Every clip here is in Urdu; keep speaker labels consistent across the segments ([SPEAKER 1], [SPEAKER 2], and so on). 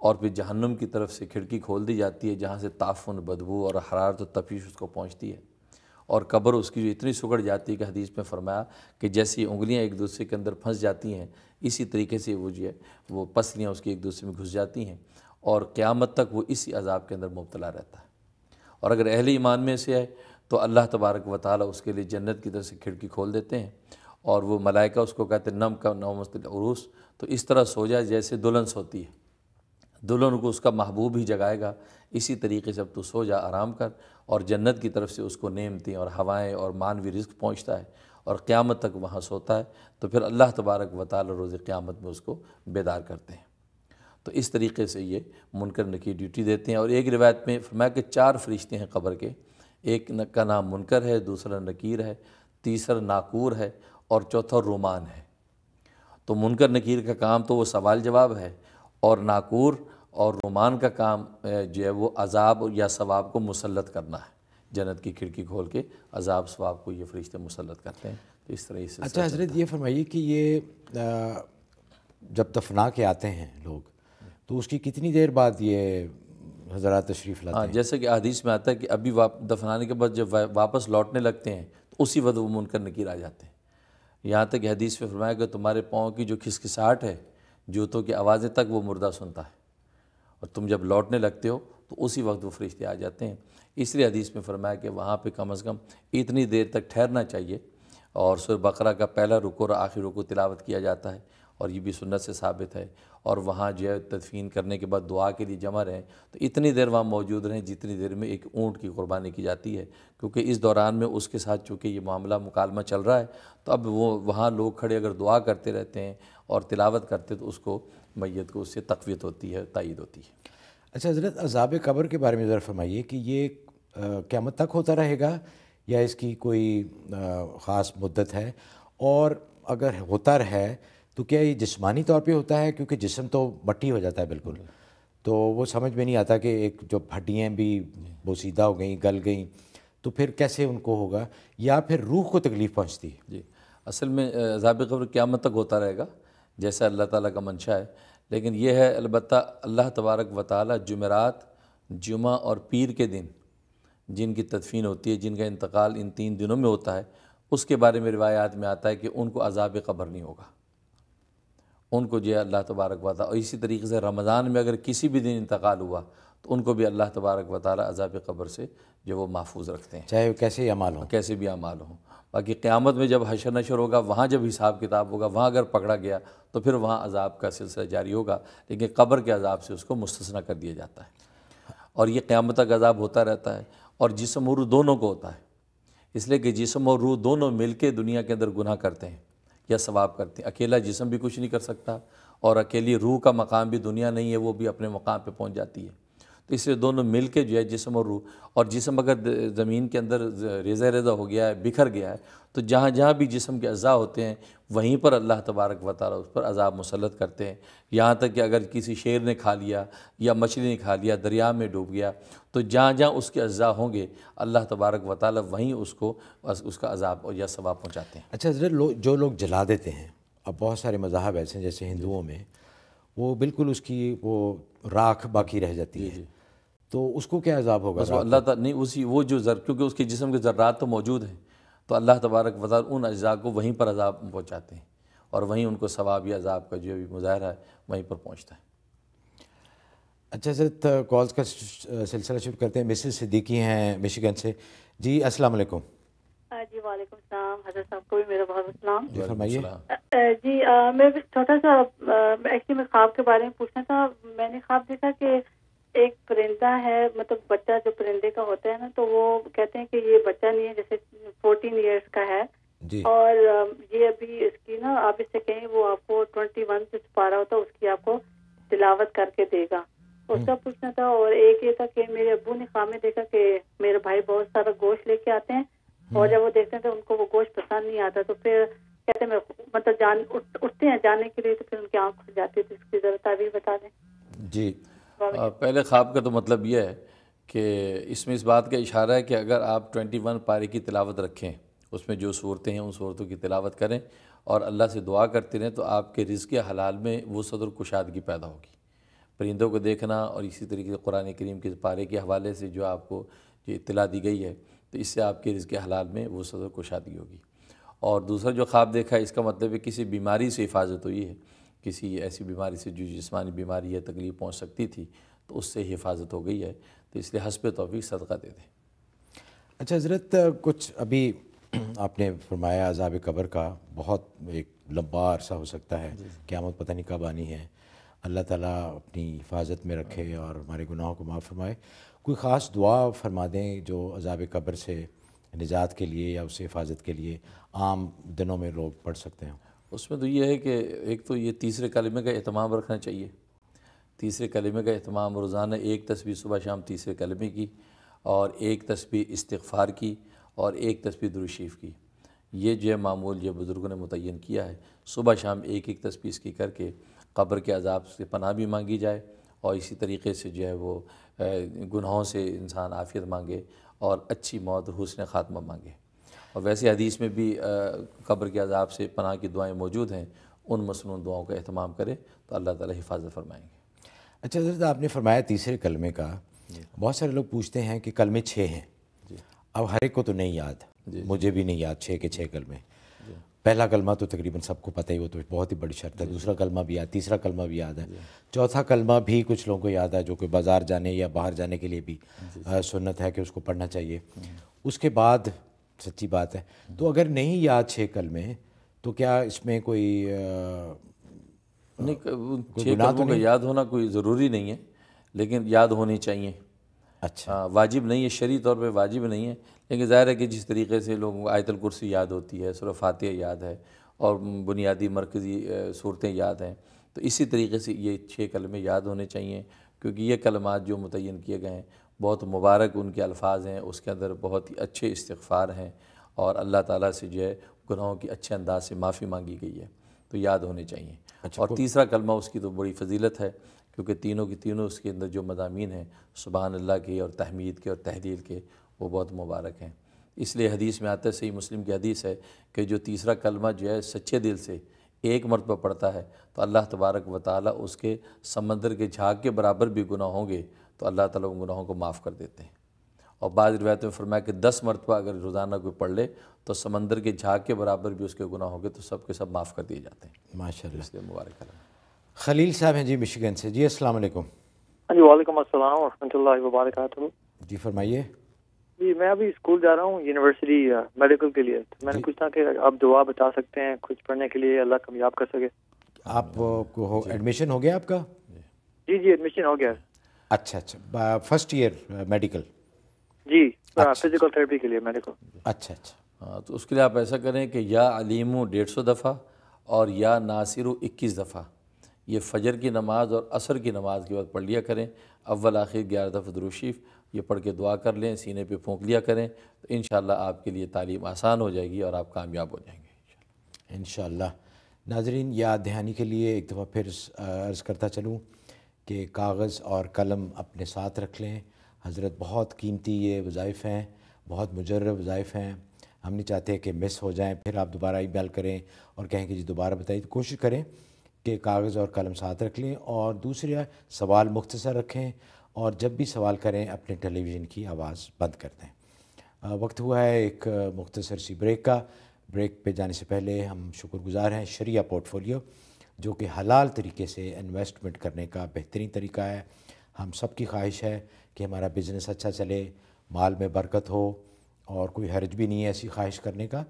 [SPEAKER 1] اور پھر جہنم کی طرف سے کھڑکی کھول دی جاتی ہے جہاں سے تعفن، بدبو اور حرارت و تپش اس کو پہنچتی ہے، اور قبر اس کی جو اتنی سکڑ جاتی ہے کہ حدیث میں فرمایا کہ جیسی انگلیاں ایک دوسرے کے اندر پھنس جاتی ہیں اسی طریقے سے وہ جو ہے وہ پسلیاں اس کی ایک دوسرے میں گھس جاتی ہیں، اور قیامت تک وہ اسی عذاب کے اندر مبتلا رہتا ہے۔ اور اگر اہل ایمان میں سے ہے تو اللہ تبارک و تعالیٰ اس کے لیے جنت کی طرف سے کھڑکی کھول دیتے ہیں، اور وہ ملائکہ اس کو کہتے ہیں نم کا نومۃ العروس، تو اس طرح سو جائے جیسے دلہن سوتی ہے، دلہن کو اس کا محبوب ہی جگائے گا، اسی طریقے سے اب تو سو جا، آرام کر، اور جنت کی طرف سے اس کو نعمتیں اور ہوائیں اور مانوی رزق پہنچتا ہے، اور قیامت تک وہاں سوتا ہے، تو پھر اللہ تبارک و تعالی روز قیامت میں اس کو بیدار کرتے ہیں۔ تو اس طریقے سے یہ منکر نکیر ڈیوٹی دیتے ہیں۔ اور ایک روایت میں فرمایا کہ 4 فرشتے ہیں قبر کے، ایک کا نام منکر ہے، دوسرا نکیر ہے، تیسرا ناکور ہے، اور چوتھا رومان ہے۔ تو منکر نکیر کا کام تو وہ سوال جواب ہے، اور ناکور اور رومان کا کام جو ہے وہ عذاب یا ثواب کو مسلط کرنا ہے، جنت کی کھڑکی کھول کے عذاب ثواب کو یہ فرشتے مسلط کرتے ہیں۔ تو اس طرح سے
[SPEAKER 2] اچھا حضرت، یہ فرمائیے کہ یہ جب دفنا کے آتے ہیں لوگ تو اس کی کتنی دیر بعد یہ حضرات تشریف لاتے ہیں؟
[SPEAKER 1] جیسے کہ حدیث میں آتا ہے کہ ابھی دفنانے کے بعد جب واپس لوٹنے لگتے ہیں تو اسی وقت وہ منکر نکیر آ جاتے ہیں۔ یہاں تک کہ حدیث میں فرمایا کہ تمہارے پاؤں کی جو کھسکھساہٹ ہے، جوتوں کی آوازیں تک وہ مردہ سنتا ہے، اور تم جب لوٹنے لگتے ہو تو اسی وقت وہ فرشتے آ جاتے ہیں۔ اس لیے حدیث میں فرمایا کہ وہاں پہ کم از کم اتنی دیر تک ٹھہرنا چاہیے، اور سورہ بقرہ کا پہلا رکوع اور آخری رکوع تلاوت کیا جاتا ہے، اور یہ بھی سنت سے ثابت ہے، اور وہاں جو ہے تدفین کرنے کے بعد دعا کے لیے جمع رہیں، تو اتنی دیر وہاں موجود رہیں جتنی دیر میں ایک اونٹ کی قربانی کی جاتی ہے، کیونکہ اس دوران میں اس کے ساتھ چونکہ یہ معاملہ مکالمہ چل رہا ہے، تو اب وہ وہاں لوگ کھڑے اگر دعا کرتے رہتے ہیں اور تلاوت کرتے تو اس کو میت کو اس سے تقویت ہوتی ہے، تائید ہوتی ہے۔
[SPEAKER 2] اچھا حضرت، عذاب قبر کے بارے میں ذرا فرمائیے کہ یہ قیامت تک ہوتا رہے گا یا اس کی کوئی خاص مدت ہے؟ اور اگر ہوتا رہے تو کیا یہ جسمانی طور پہ ہوتا ہے؟ کیونکہ جسم تو مٹی ہو جاتا ہے بالکل، تو وہ سمجھ میں نہیں آتا کہ ایک جو ہڈیاں بھی بوسیدہ ہو گئیں، گل گئیں، تو پھر کیسے ان کو ہوگا؟ یا پھر روح کو تکلیف پہنچتی ہے؟
[SPEAKER 1] جی، اصل میں عذاب قبر قیامت تک ہوتا رہے گا جیسا اللہ تعالیٰ کا منشا ہے، لیکن یہ ہے البتہ اللہ تبارک و تعالیٰ جمعرات، جمعہ اور پیر کے دن جن کی تدفین ہوتی ہے، جن کا انتقال ان 3 دنوں میں ہوتا ہے، اس کے بارے میں روایات میں آتا ہے کہ ان کو عذاب قبر نہیں ہوگا، ان کو جو ہے اللہ تبارک و تعالیٰ، اور اسی طریقے سے رمضان میں اگر کسی بھی دن انتقال ہوا تو ان کو بھی اللہ تبارک و تعالیٰ عذاب قبر سے جو وہ محفوظ رکھتے ہیں،
[SPEAKER 2] چاہے وہ کیسے ہی اعمال ہوں۔
[SPEAKER 1] کیسے بھی اعمال ہوں۔ باقی قیامت میں جب حشر نشر ہوگا، وہاں جب حساب کتاب ہوگا، وہاں اگر پکڑا گیا تو پھر وہاں عذاب کا سلسلہ جاری ہوگا، لیکن قبر کے عذاب سے اس کو مستثنیٰ کر دیا جاتا ہے، اور یہ قیامت تک عذاب ہوتا رہتا ہے، اور جسم اور روح دونوں کو ہوتا ہے، اس لیے کہ جسم اور روح دونوں مل کے دنیا کے اندر گناہ کرتے ہیں یا ثواب کرتے ہیں۔ اکیلا جسم بھی کچھ نہیں کر سکتا، اور اکیلی روح کا مقام بھی دنیا نہیں ہے، وہ بھی اپنے مقام پہ پہنچ جاتی ہے، تو اس لیے دونوں مل کے جو ہے جسم اور روح، اور جسم اگر زمین کے اندر ریزہ ریزہ ہو گیا ہے، بکھر گیا ہے، تو جہاں جہاں بھی جسم کے اعضاء ہوتے ہیں وہیں پر اللہ تبارک و تعالیٰ اس پر عذاب مسلط کرتے ہیں، یہاں تک کہ اگر کسی شیر نے کھا لیا یا مچھلی نے کھا لیا، دریا میں ڈوب گیا، تو جہاں جہاں اس کے اعضاء ہوں گے اللہ تبارک و تعالیٰ وہیں اس کو اس کا عذاب یا ثواب پہنچاتے ہیں۔
[SPEAKER 2] اچھا حضرت، جو لوگ جلا دیتے ہیں، اب بہت سارے مذاہب ایسے ہیں جیسے ہندوؤں میں وہ بالکل اس کی وہ راکھ باقی رہ جاتی ہے، تو اس کو کیا عذاب ہوگا؟
[SPEAKER 1] بس وہ اللہ تعالیٰ نہیں، اسی وہ جو کیونکہ اس کے جسم کے ذرات تو موجود ہیں، تو اللہ تبارک و تعالیٰ ان اجزاء کو وہیں پر عذاب پہنچاتے ہیں، اور وہیں ان کو ثواب یا عذاب کا جو بھی مظاہرہ ہے وہیں پر پہنچتا ہے۔
[SPEAKER 2] اچھا حضرت، کالز کا سلسلہ شروع کرتے ہیں۔ مسز صدیقی ہیں مشیگن سے۔ جی السلام علیکم۔
[SPEAKER 3] جی وعلیکم السلام، حضرت صاحب کو بھی میرا بہت السلام۔
[SPEAKER 2] جی فرمائیے۔
[SPEAKER 3] جی میں چھوٹا سا ایکچولی میں خواب کے بارے میں پوچھنا تھا۔ میں نے خواب دیکھا کہ ایک پرندہ ہے، مطلب بچہ جو پرندے کا ہوتا ہے نا، تو وہ کہتے ہیں کہ یہ بچہ نہیں ہے، جیسے 14 ایئرس کا ہے،
[SPEAKER 2] جی،
[SPEAKER 3] اور یہ ابھی اس کی نا آپ اس سے کہیں وہ آپ کو 21 سے پارا ہوتا ہے اس کی آپ کو تلاوت کر کے دے گا، اس کا پوچھنا تھا۔ اور ایک یہ تھا کہ میرے ابو نے خواب میں دیکھا کہ میرے بھائی بہت سارا گوشت لے کے آتے ہیں، اور جب وہ دیکھتے ہیں تو ان کو وہ گوشت پسند نہیں آتا، تو پھر کہتے ہیں مطلب اٹھتے ہیں جانے کے لیے، تو پھر ان کی آنکھ کھل جاتی ہے، تو اس کی ذرا تعبیر بتا دیں۔
[SPEAKER 2] جی
[SPEAKER 1] پہلے خواب کا تو مطلب یہ ہے کہ اس میں اس بات کا اشارہ ہے کہ اگر آپ 21 پارے کی تلاوت رکھیں، اس میں جو صورتیں ہیں ان صورتوں کی تلاوت کریں اور اللہ سے دعا کرتے رہیں، تو آپ کے رزق حلال میں وسعت اور کشادگی پیدا ہوگی۔ پرندوں کو دیکھنا، اور اسی طریقے سے قرآن کریم کے پارے کے حوالے سے جو آپ کو یہ اطلاع دی گئی ہے، تو اس سے آپ کے رزق حلال میں وسعت و کشادگی ہوگی۔ اور دوسرا جو خواب دیکھا ہے، اس کا مطلب ہے کسی بیماری سے حفاظت ہوئی ہے، کسی ایسی بیماری سے جو جسمانی بیماری یا تکلیف پہنچ سکتی تھی، تو اس سے حفاظت ہو گئی ہے، تو اس لیے حسب توفیق صدقہ دے دیں۔
[SPEAKER 2] اچھا حضرت، کچھ ابھی آپ نے فرمایا عذاب قبر کا بہت ایک لمبا عرصہ ہو سکتا ہے، قیامت پتہ نہیں کب آنی ہے، اللہ تعالیٰ اپنی حفاظت میں رکھے اور ہمارے گناہوں کو معاف فرمائے۔ کوئی خاص دعا فرما دیں جو عذاب قبر سے نجات کے لیے یا اس سے حفاظت کے لیے عام دنوں میں لوگ پڑھ سکتے ہیں؟
[SPEAKER 1] اس میں تو یہ ہے کہ ایک تو یہ تیسرے کلمے کا اہتمام رکھنا چاہیے، تیسرے کلمے کا اہتمام، روزانہ ایک تسبیح صبح شام تیسرے کلمے کی، اور ایک تسبیح استغفار کی، اور ایک تسبیح درود شریف کی۔ یہ جو ہے معمول جو بزرگوں نے متعین کیا ہے، صبح شام ایک ایک تسبیح اس کی کر کے قبر کے عذاب سے پناہ بھی مانگی جائے، اور اسی طریقے سے جو ہے وہ گناہوں سے انسان عافیت مانگے اور اچھی موت اور حسن خاتمہ مانگے۔ اور ویسے حدیث میں بھی قبر کے عذاب سے پناہ کی دعائیں موجود ہیں، ان مسنون دعاؤں کا اہتمام کرے تو اللہ تعالیٰ حفاظت فرمائیں گے۔
[SPEAKER 2] اچھا حضرت، آپ نے فرمایا تیسرے کلمے کا، بہت سارے لوگ پوچھتے ہیں کہ کلمے 6 ہیں، اب ہر ایک کو تو نہیں یاد، مجھے بھی نہیں یاد 6 کے 6 کلمے۔ پہلا کلمہ تو تقریباً سب کو پتہ ہی، وہ تو بہت ہی بڑی شرط ہے، دوسرا کلمہ بھی یاد، تیسرا کلمہ بھی یاد ہے، چوتھا کلمہ بھی کچھ لوگوں کو یاد ہے، جو کہ بازار جانے یا باہر جانے کے لیے بھی سنت ہے کہ اس کو پڑھنا چاہیے۔ اس کے بعد سچی بات ہے تو اگر نہیں یاد 6 کلمے تو کیا اس میں کوئی
[SPEAKER 1] نہیں، 6 کلموں کا یاد ہونا کوئی ضروری نہیں ہے، لیکن یاد ہونی چاہیے۔
[SPEAKER 2] اچھا،
[SPEAKER 1] واجب نہیں ہے، شرعی طور پہ واجب نہیں ہے، لیکن ظاہر ہے کہ جس طریقے سے لوگوں کو آیت الکرسی یاد ہوتی ہے، سورہ فاتحہ یاد ہے، اور بنیادی مرکزی صورتیں یاد ہیں، تو اسی طریقے سے یہ 6 کلمے یاد ہونے چاہیے، کیونکہ یہ کلمات جو متعین کیے گئے ہیں بہت مبارک ان کے الفاظ ہیں، اس کے اندر بہت ہی اچھے استغفار ہیں، اور اللہ تعالیٰ سے جو ہے گناہوں کی اچھے انداز سے معافی مانگی گئی ہے، تو یاد ہونے چاہیے۔ اور تیسرا کلمہ اس کی تو بڑی فضیلت ہے، کیونکہ تینوں کی تینوں اس کے اندر جو مضامین ہیں سبحان اللہ کے اور تحمید کے اور تحلیل کے، وہ بہت مبارک ہیں۔ اس لیے حدیث میں آتا ہے، صحیح مسلم کی حدیث ہے کہ جو تیسرا کلمہ جو ہے سچے دل سے ایک مرتبہ پڑھتا ہے تو اللہ تبارک و تعالیٰ اس کے سمندر کے جھاگ کے برابر بھی گناہ ہوں گے تو اللہ تعالیٰ ان گناہوں کو معاف کر دیتے ہیں۔ اور بعض روایتوں میں فرمایا کہ 10 مرتبہ اگر روزانہ کوئی پڑھ لے تو سمندر کے جھاگ کے برابر بھی اس کے گناہ ہوں گے تو سب کے سب معاف کر دیے جاتے ہیں۔
[SPEAKER 2] ماشاءاللہ۔
[SPEAKER 1] اس لیے مبارک کلمہ۔
[SPEAKER 2] خلیل صاحب ہیں جی مشیگن سے، جی السلام علیکم۔
[SPEAKER 4] ہاں جی، وعلیکم السلام ورحمۃ اللہ وبرکاتہ۔
[SPEAKER 2] جی فرمائیے۔
[SPEAKER 4] جی میں ابھی اسکول جا رہا ہوں یونیورسٹی میڈیکل کے لیے، تو میں نے پوچھنا کہ آپ دعا بتا سکتے ہیں کچھ پڑھنے کے لیے، اللہ کامیاب کر سکے۔
[SPEAKER 2] آپ کو ایڈمیشن ہو گیا آپ کا؟
[SPEAKER 4] جی جی ایڈمیشن ہو گیا۔
[SPEAKER 2] اچھا اچھا، فرسٹ ایئر میڈیکل؟
[SPEAKER 4] جی فزیکل تھراپی کے لیے میڈیکل۔
[SPEAKER 2] اچھا اچھا،
[SPEAKER 1] ہاں، تو اس کے لیے آپ ایسا کریں کہ یا علیمو 150 دفعہ اور یا ناصرو 21 دفعہ، یہ فجر کی نماز اور عصر کی نماز کے بعد پڑھ لیا کریں، اول آخر 11 دفعہ درود شریف، یہ پڑھ کے دعا کر لیں، سینے پہ پھونک لیا کریں، تو انشاءاللہ آپ کے لیے تعلیم آسان ہو جائے گی اور آپ کامیاب ہو جائیں گے
[SPEAKER 2] انشاءاللہ۔ ناظرین، یاد دہانی کے لیے ایک دفعہ پھر عرض کرتا چلوں کہ کاغذ اور قلم اپنے ساتھ رکھ لیں۔ حضرت بہت قیمتی یہ وظائف ہیں، بہت مجرب وظائف ہیں، ہم نہیں چاہتے کہ مس ہو جائیں، پھر آپ دوبارہ ای میل کریں اور کہیں کہ جی دوبارہ بتائیے، تو کوشش کریں کہ کاغذ اور قلم ساتھ رکھ لیں، اور دوسرا سوال مختصر رکھیں، اور جب بھی سوال کریں اپنے ٹیلی ویژن کی آواز بند کر دیں۔ وقت ہوا ہے ایک مختصر سی بریک کا۔ بریک پہ جانے سے پہلے ہم شکر گزار ہیں شریعہ پورٹ فولیو، جو کہ حلال طریقے سے انویسٹمنٹ کرنے کا بہترین طریقہ ہے۔ ہم سب کی خواہش ہے کہ ہمارا بزنس اچھا چلے، مال میں برکت ہو، اور کوئی حرج بھی نہیں ہے ایسی خواہش کرنے کا،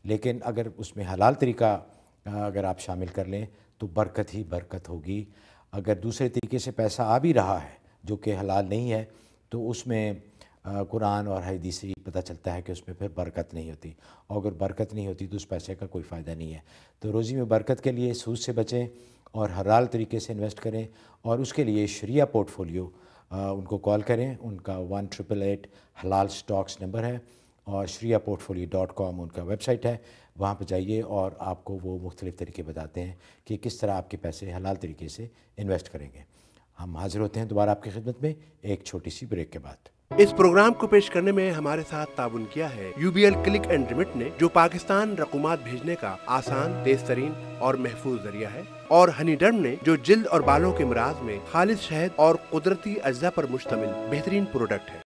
[SPEAKER 2] لیکن اگر اس میں حلال طریقہ اگر آپ شامل کر لیں تو برکت ہی برکت ہوگی۔ اگر دوسرے طریقے سے پیسہ آ بھی رہا ہے جو کہ حلال نہیں ہے تو اس میں قرآن اور حدیث سے پتہ چلتا ہے کہ اس میں پھر برکت نہیں ہوتی، اور اگر برکت نہیں ہوتی تو اس پیسے کا کوئی فائدہ نہیں ہے۔ تو روزی میں برکت کے لیے سود سے بچیں اور حلال طریقے سے انویسٹ کریں، اور اس کے لیے شریعہ پورٹ فولیو ان کو کال کریں، ان کا 1888 حلال سٹاکس نمبر ہے، اور shariaportfolio.com ان کا ویب سائٹ ہے، وہاں پہ جائیے اور آپ کو وہ مختلف طریقے بتاتے ہیں کہ کس طرح آپ کے پیسے حلال طریقے سے انویسٹ کریں گے۔ ہم حاضر ہوتے ہیں دوبارہ آپ کی خدمت میں ایک چھوٹی سی بریک کے بعد۔
[SPEAKER 5] اس پروگرام کو پیش کرنے میں ہمارے ساتھ تعاون کیا ہے UBL کلک اینڈ ریمٹ نے، جو پاکستان رقومات بھیجنے کا آسان، تیز ترین اور محفوظ ذریعہ ہے، اور ہنی ڈرم نے، جو جلد اور بالوں کے امراض میں خالص شہد اور قدرتی اجزاء پر مشتمل بہترین پروڈکٹ ہے۔